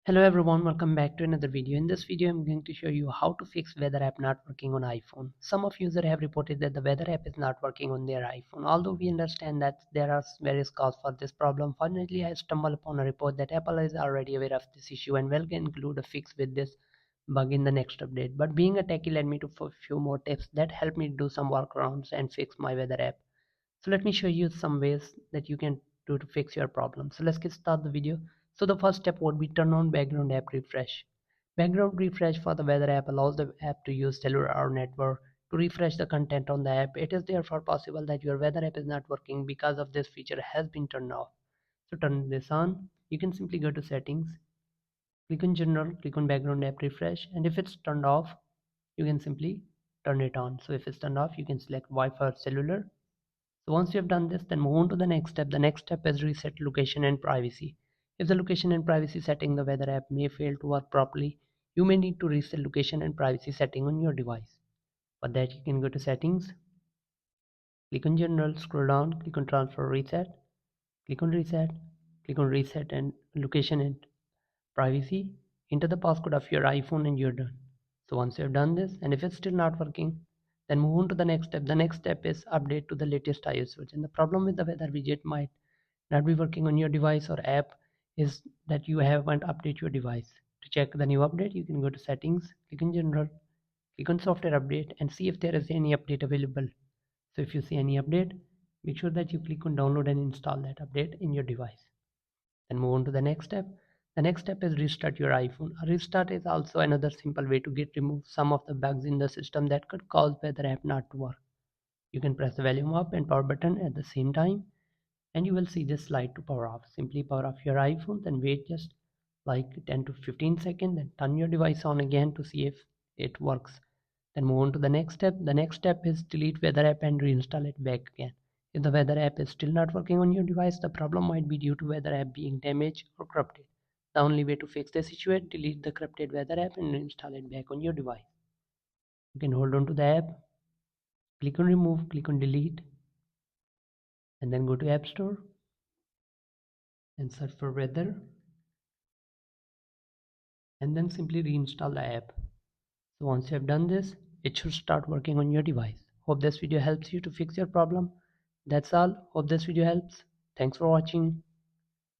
Hello everyone, welcome back to another video. In this video, I'm going to show you how to fix weather app not working on iPhone. Some of users have reported that the weather app is not working on their iPhone. Although we understand that there are various causes for this problem, finally I stumbled upon a report that Apple is already aware of this issue and will include a fix with this bug in the next update. But being a techie led me to a few more tips that help me do some workarounds and fix my weather app. So let me show you some ways that you can do to fix your problem. So let's get start the video. So the first step would be turn on background app refresh. Background refresh for the weather app allows the app to use cellular or network to refresh the content on the app. It is therefore possible that your weather app is not working because of this feature has been turned off. So turn this on. You can simply go to settings, click on general, click on background app refresh, and if it's turned off, you can simply turn it on. So if it's turned off, you can select Wi-Fi or cellular. So once you have done this, then move on to the next step. The next step is reset location and privacy. If the location and privacy setting the weather app may fail to work properly, you may need to reset location and privacy setting on your device. For that, you can go to settings, click on general, scroll down, click on transfer reset, click on reset and location and privacy, enter the passcode of your iPhone and you're done. So once you have done this, and if it's still not working, then move on to the next step. The next step is update to the latest iOS version. The problem with the weather widget might not be working on your device or app is that you haven't updated your device. To check the new update, you can go to settings, click on general, click on software update and see if there is any update available. So if you see any update, make sure that you click on download and install that update in your device. Then move on to the next step. The next step is restart your iPhone. A restart is also another simple way to get remove some of the bugs in the system that could cause weather app not to work. You can press the volume up and power button at the same time and you will see this slide to power off. Simply power off your iPhone, then wait just like 10 to 15 seconds, then turn your device on again to see if it works. Then move on to the next step. The next step is delete weather app and reinstall it back again. If the weather app is still not working on your device, the problem might be due to weather app being damaged or corrupted. The only way to fix this issue is delete the corrupted weather app and reinstall it back on your device. You can hold on to the app, click on remove, click on delete, and then go to App Store and search for weather and then simply reinstall the app. So once you have done this, it should start working on your device. Hope this video helps you to fix your problem. That's all. Hope this video helps. Thanks for watching.